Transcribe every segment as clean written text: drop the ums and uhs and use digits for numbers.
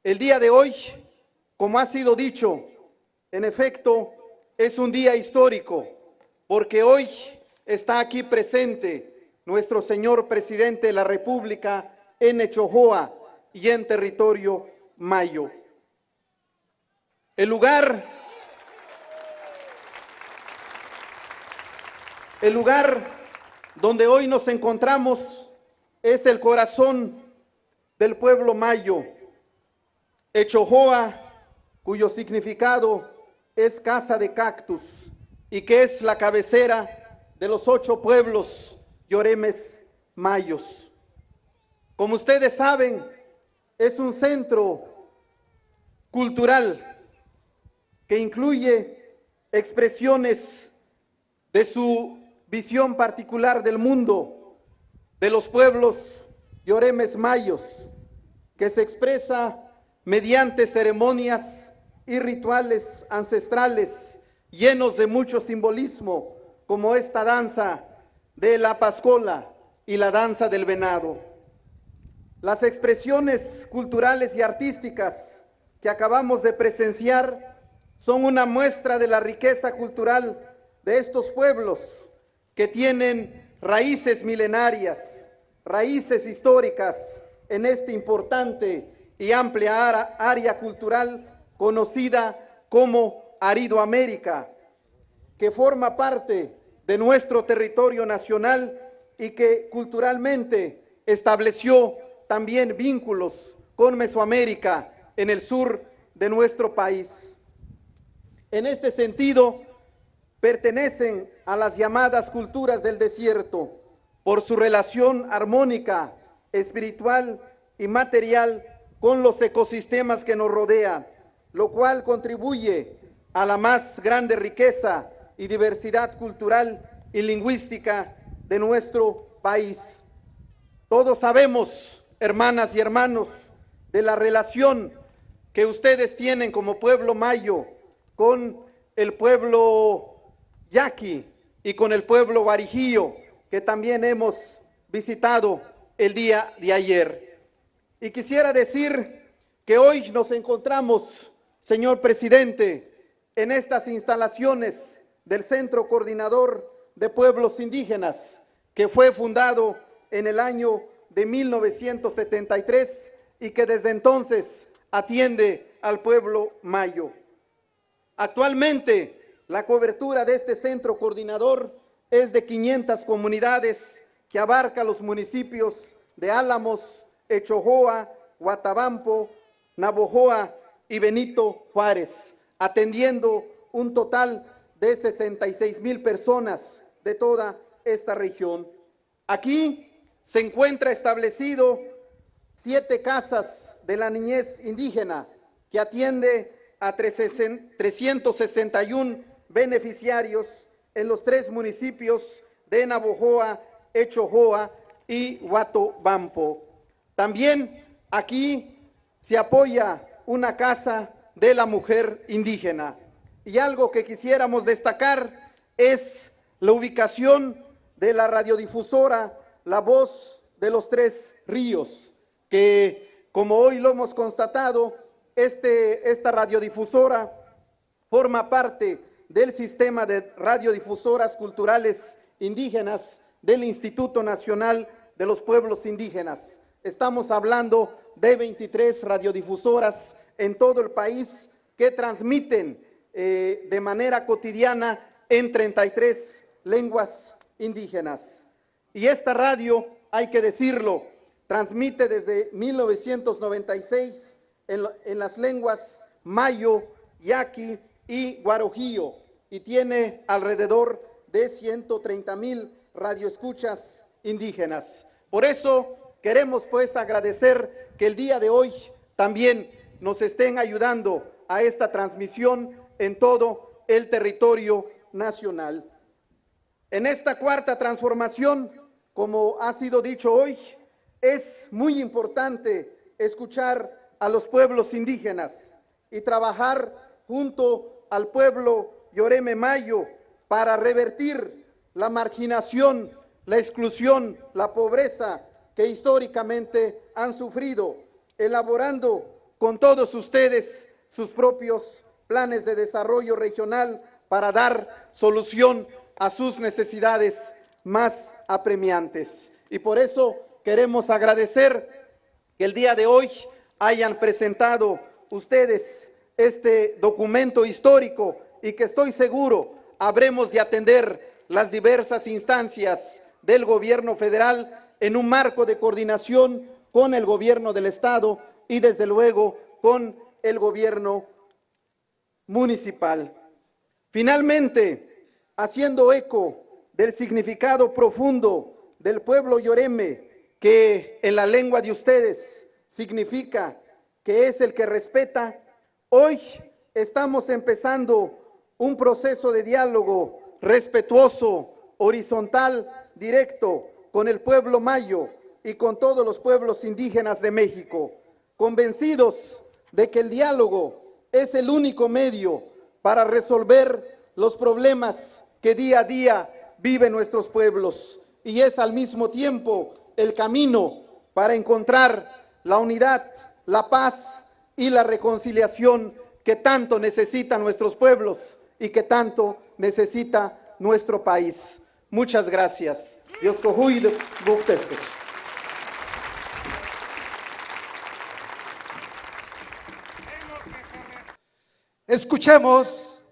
El día de hoy, como ha sido dicho, en efecto, es un día histórico, porque hoy está aquí presente nuestro señor presidente de la República en Echojoa y en territorio mayo. El lugar donde hoy nos encontramos es el corazón del pueblo mayo, Echojoa, cuyo significado es casa de cactus y que es la cabecera de los 8 pueblos yoremes mayos. Como ustedes saben, es un centro cultural que incluye expresiones de su visión particular del mundo, de los pueblos yoremes mayos, que se expresa mediante ceremonias y rituales ancestrales llenos de mucho simbolismo, como esta danza de la pascola y la danza del venado. Las expresiones culturales y artísticas que acabamos de presenciar son una muestra de la riqueza cultural de estos pueblos que tienen raíces milenarias, raíces históricas en esta importante y amplia área cultural conocida como Aridoamérica, que forma parte de nuestro territorio nacional y que culturalmente estableció también vínculos con Mesoamérica en el sur de nuestro país. En este sentido, pertenecen a las llamadas culturas del desierto por su relación armónica, espiritual y material con los ecosistemas que nos rodean, lo cual contribuye a la más grande riqueza y diversidad cultural y lingüística de nuestro país. Todos sabemos, hermanas y hermanos, de la relación que ustedes tienen como pueblo mayo con el pueblo yaqui y con el pueblo guarijío, que también hemos visitado el día de ayer. Y quisiera decir que hoy nos encontramos, señor presidente, en estas instalaciones del Centro Coordinador de Pueblos Indígenas, que fue fundado en el año de 1973 y que desde entonces atiende al pueblo mayo. Actualmente, la cobertura de este centro coordinador es de 500 comunidades que abarca los municipios de Álamos, Echojoa, Guatabampo, Navojoa y Benito Juárez, atendiendo un total de 66,000 personas de toda esta región. Aquí se encuentra establecido 7 casas de la niñez indígena que atiende a 361 beneficiarios en los 3 municipios de Navojoa, Echojoa y Guatabampo. También aquí se apoya una casa de la mujer indígena. Y algo que quisiéramos destacar es la ubicación de la radiodifusora La Voz de los 3 Ríos, que como hoy lo hemos constatado, esta radiodifusora forma parte del sistema de radiodifusoras culturales indígenas del Instituto Nacional de los Pueblos Indígenas. Estamos hablando de 23 radiodifusoras en todo el país que transmiten de manera cotidiana en 33 lenguas indígenas. Y esta radio, hay que decirlo, transmite desde 1996 en las lenguas mayo, yaqui y guarojío y tiene alrededor de 130,000 radioescuchas indígenas. Por eso queremos pues agradecer que el día de hoy también nos estén ayudando a esta transmisión en todo el territorio nacional. En esta cuarta transformación, como ha sido dicho hoy, es muy importante escuchar a los pueblos indígenas y trabajar junto al pueblo yoreme mayo para revertir la marginación, la exclusión, la pobreza que históricamente han sufrido, elaborando con todos ustedes sus propios planes de desarrollo regional para dar solución a sus necesidades más apremiantes. Y por eso queremos agradecer que el día de hoy hayan presentado ustedes este documento histórico y que estoy seguro habremos de atender las diversas instancias del gobierno federal en un marco de coordinación con el gobierno del Estado y desde luego con el gobierno municipal. Finalmente, haciendo eco del significado profundo del pueblo yoreme, que en la lengua de ustedes significa que es el que respeta, hoy estamos empezando un proceso de diálogo respetuoso, horizontal, directo con el pueblo mayo y con todos los pueblos indígenas de México, convencidos de que el diálogo es el único medio para resolver los problemas que día a día viven nuestros pueblos y es al mismo tiempo el camino para encontrar la unidad, la paz y la reconciliación que tanto necesitan nuestros pueblos y que tanto necesita nuestro país. Muchas gracias. Dios cojuide, buctepe. Escuchemos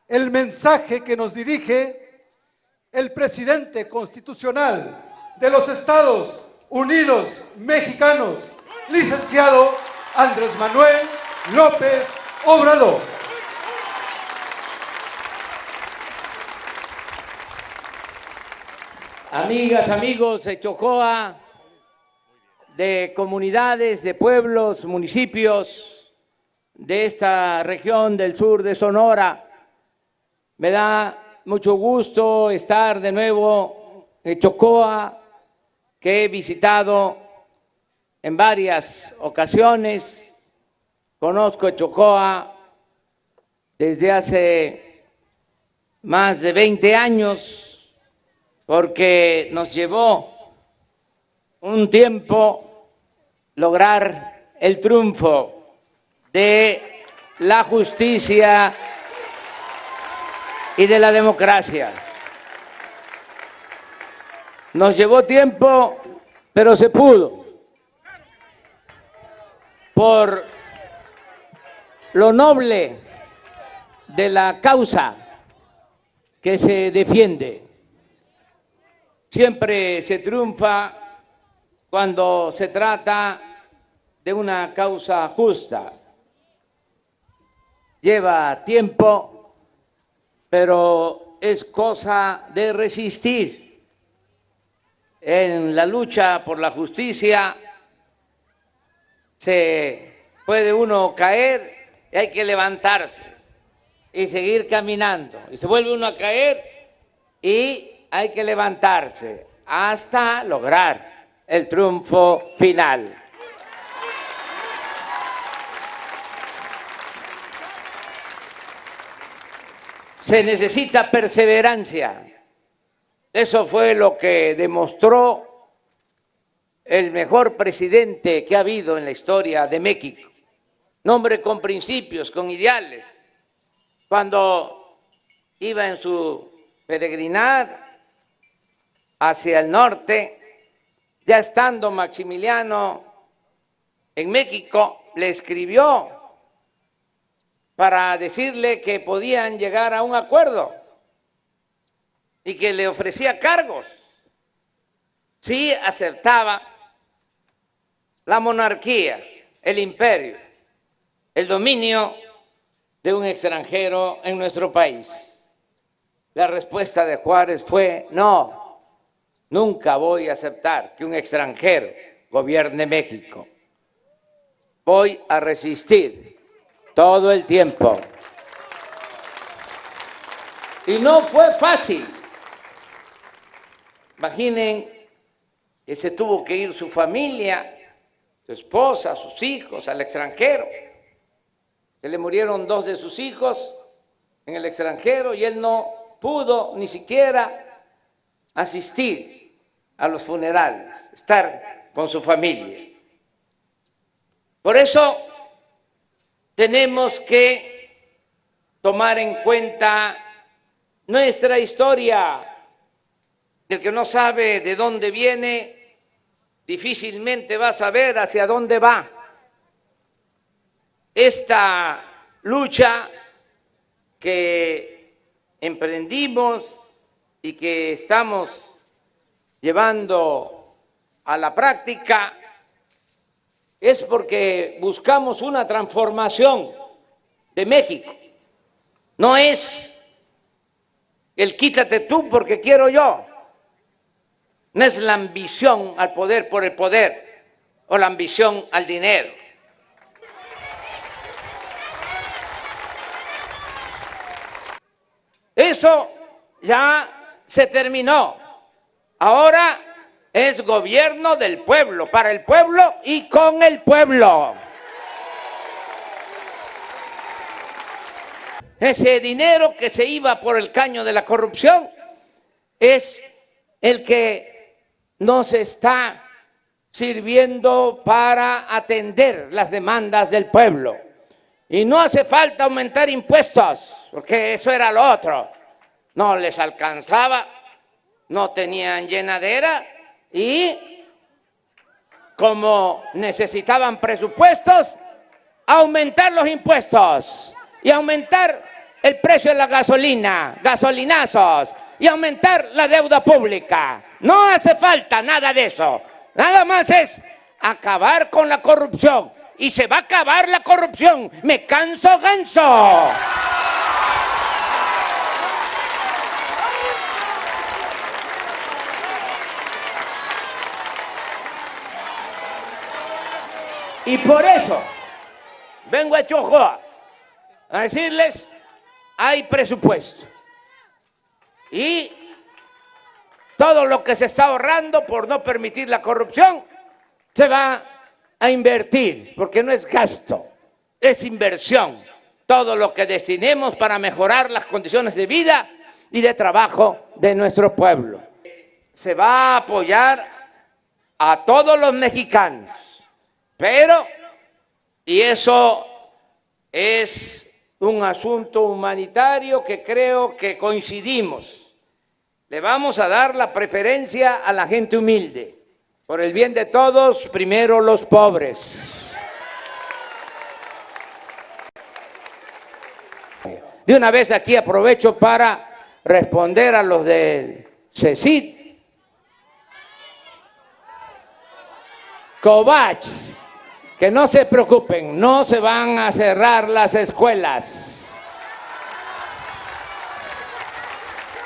el mensaje que nos dirige el presidente constitucional de los Estados Unidos Mexicanos, licenciado Andrés Manuel López Obrador. Amigas, amigos de Chocoa, de comunidades, de pueblos, municipios de esta región del sur de Sonora, me da mucho gusto estar de nuevo en Chocoa, que he visitado en varias ocasiones. Conozco Chocoa desde hace más de 20 años, porque nos llevó un tiempo lograr el triunfo de la justicia y de la democracia. Nos llevó tiempo, pero se pudo, por lo noble de la causa que se defiende. Siempre se triunfa cuando se trata de una causa justa. Lleva tiempo, pero es cosa de resistir. En la lucha por la justicia se puede uno caer y hay que levantarse y seguir caminando. Y se vuelve uno a caer y hay que levantarse hasta lograr el triunfo final. Se necesita perseverancia. Eso fue lo que demostró el mejor presidente que ha habido en la historia de México. Un hombre con principios, con ideales. Cuando iba en su peregrinar hacia el norte, ya estando Maximiliano en México, le escribió para decirle que podían llegar a un acuerdo y que le ofrecía cargos si aceptaba la monarquía, el imperio, el dominio de un extranjero en nuestro país. La respuesta de Juárez fue: no. Nunca voy a aceptar que un extranjero gobierne México. Voy a resistir todo el tiempo. Y no fue fácil. Imaginen que se tuvo que ir su familia, su esposa, sus hijos al extranjero. Se le murieron 2 de sus hijos en el extranjero y él no pudo ni siquiera asistir a los funerales, estar con su familia. Por eso tenemos que tomar en cuenta nuestra historia. El que no sabe de dónde viene, difícilmente va a saber hacia dónde va. Esta lucha que emprendimos y que estamos llevando a la práctica es porque buscamos una transformación de México. No es el quítate tú porque quiero yo. No es la ambición al poder por el poder o la ambición al dinero. Eso ya se terminó. Ahora es gobierno del pueblo, para el pueblo y con el pueblo. Ese dinero que se iba por el caño de la corrupción es el que nos está sirviendo para atender las demandas del pueblo. Y no hace falta aumentar impuestos, porque eso era lo otro. No les alcanzaba, no tenían llenadera y como necesitaban presupuestos, aumentar los impuestos y aumentar el precio de la gasolina, gasolinazos, y aumentar la deuda pública. No hace falta nada de eso. Nada más es acabar con la corrupción. Y se va a acabar la corrupción. Me canso ganso. Y por eso vengo a Chojoa a decirles, hay presupuesto. Y todo lo que se está ahorrando por no permitir la corrupción se va a invertir, porque no es gasto, es inversión. Todo lo que destinemos para mejorar las condiciones de vida y de trabajo de nuestro pueblo. Se va a apoyar a todos los mexicanos, pero, y eso es un asunto humanitario que creo que coincidimos, le vamos a dar la preferencia a la gente humilde. Por el bien de todos, primero los pobres. De una vez aquí aprovecho para responder a los del CECIT, Covach, que no se preocupen, no se van a cerrar las escuelas.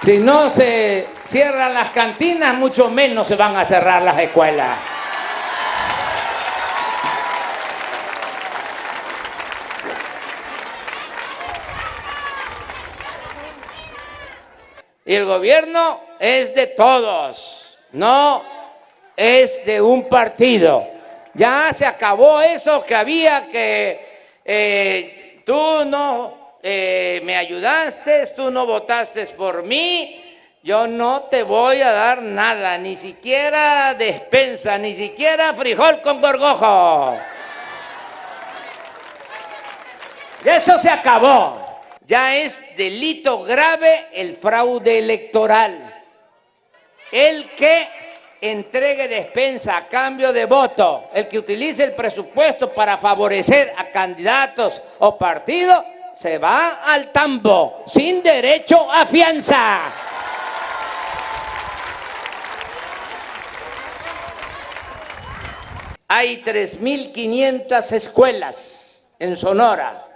Si no se cierran las cantinas, mucho menos se van a cerrar las escuelas. Y el gobierno es de todos, no es de un partido. Ya se acabó eso que había que tú no me ayudaste, tú no votaste por mí, yo no te voy a dar nada, ni siquiera despensa, ni siquiera frijol con gorgojo. Eso se acabó. Ya es delito grave el fraude electoral. El que entregue despensa a cambio de voto, el que utilice el presupuesto para favorecer a candidatos o partidos, se va al tambo, sin derecho a fianza. Hay 3.500 escuelas en Sonora,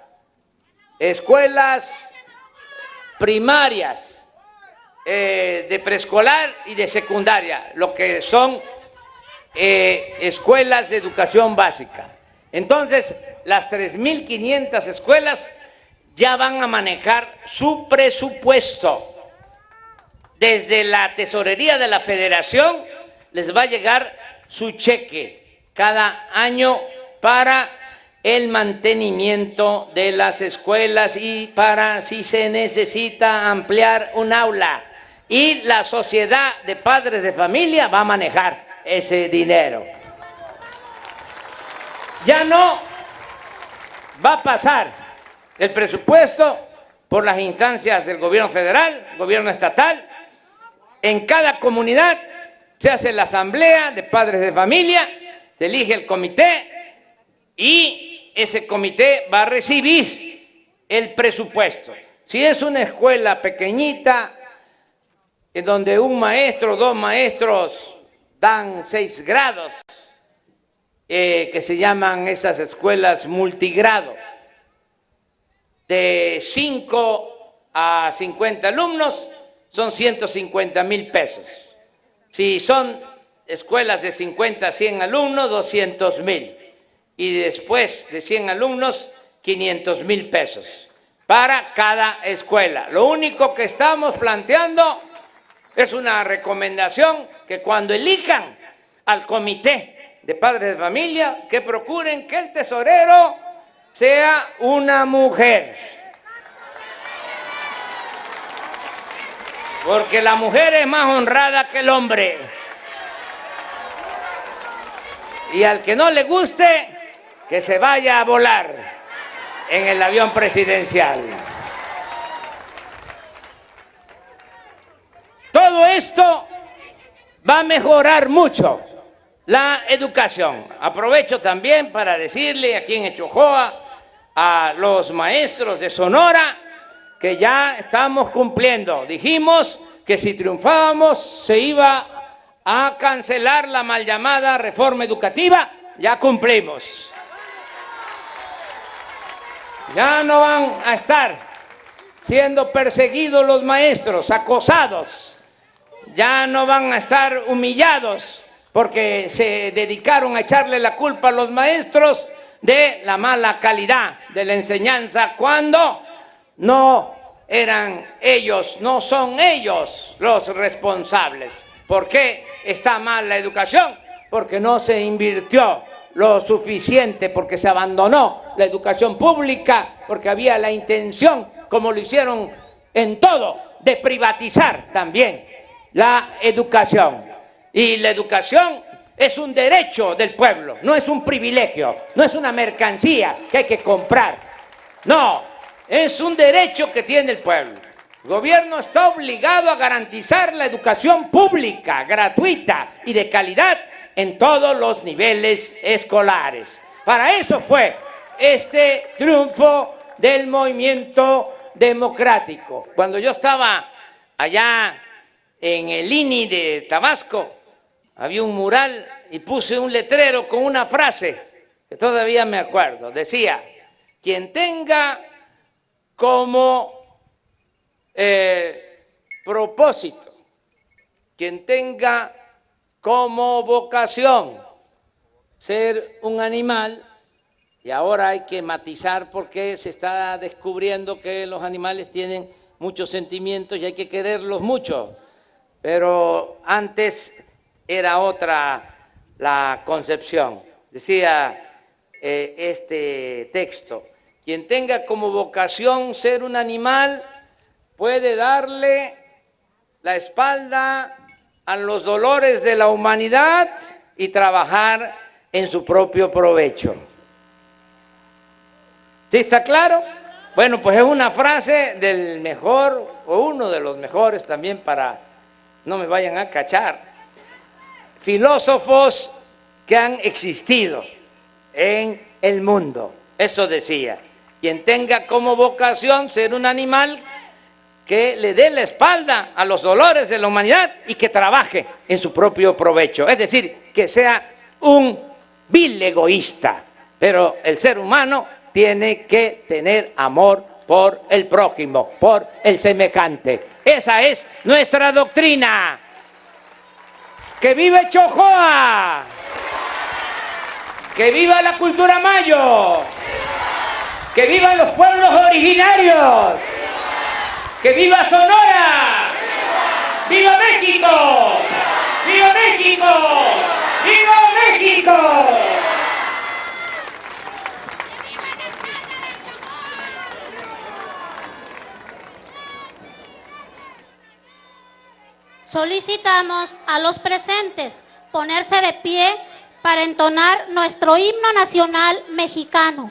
escuelas primarias, de preescolar y de secundaria, lo que son escuelas de educación básica. Entonces, las 3.500 escuelas ya van a manejar su presupuesto. Desde la tesorería de la Federación les va a llegar su cheque cada año para el mantenimiento de las escuelas y para si se necesita ampliar un aula. Y la sociedad de padres de familia va a manejar ese dinero. Ya va a pasar el presupuesto por las instancias del gobierno federal, gobierno estatal. En cada comunidad se hace la asamblea de padres de familia, se elige el comité y ese comité va a recibir el presupuesto. Si es una escuela pequeñita, en donde un maestro, 2 maestros dan 6 grados, que se llaman esas escuelas multigrado, de 5 a 50 alumnos, son 150,000 pesos. Si son escuelas de 50 a 100 alumnos, 200,000. Y después de 100 alumnos, 500,000 pesos para cada escuela. Lo único que estamos planteando es una recomendación, que cuando elijan al comité de padres de familia, que procuren que el tesorero sea una mujer. Porque la mujer es más honrada que el hombre. Y al que no le guste, que se vaya a volar en el avión presidencial. Todo esto va a mejorar mucho la educación. Aprovecho también para decirle aquí en Echojoa a los maestros de Sonora que ya estamos cumpliendo. Dijimos que si triunfábamos se iba a cancelar la mal llamada reforma educativa. Ya cumplimos. Ya no van a estar siendo perseguidos los maestros, acosados. Ya no van a estar humillados porque se dedicaron a echarle la culpa a los maestros de la mala calidad de la enseñanza, cuando no eran ellos, no son ellos los responsables. ¿Por qué está mal la educación? Porque no se invirtió lo suficiente, porque se abandonó la educación pública, porque había la intención, como lo hicieron en todo, de privatizar también la educación. Y la educación es un derecho del pueblo, no es un privilegio, no es una mercancía que hay que comprar. No, es un derecho que tiene el pueblo. El gobierno está obligado a garantizar la educación pública, gratuita y de calidad en todos los niveles escolares. Para eso fue este triunfo del movimiento democrático. Cuando yo estaba allá en el INI de Tabasco, había un mural y puse un letrero con una frase que todavía me acuerdo. Decía: quien tenga como propósito, quien tenga como vocación ser un animal, y ahora hay que matizar porque se está descubriendo que los animales tienen muchos sentimientos y hay que quererlos mucho, pero antes era otra la concepción. Decía este texto: quien tenga como vocación ser un animal puede darle la espalda a los dolores de la humanidad y trabajar en su propio provecho. ¿Sí está claro? Bueno, pues es una frase del mejor, o uno de los mejores también, para no me vayan a cachar, filósofos que han existido en el mundo. Eso decía: quien tenga como vocación ser un animal, que le dé la espalda a los dolores de la humanidad y que trabaje en su propio provecho. Es decir, que sea un vil egoísta. Pero el ser humano tiene que tener amor por el prójimo, por el semejante. Esa es nuestra doctrina. ¡Que viva Echojoa! ¡Que viva la cultura mayo! ¡Que vivan los pueblos originarios! ¡Que viva Sonora! ¡Viva México! ¡Viva México! ¡Viva México! Solicitamos a los presentes ponerse de pie para entonar nuestro himno nacional mexicano.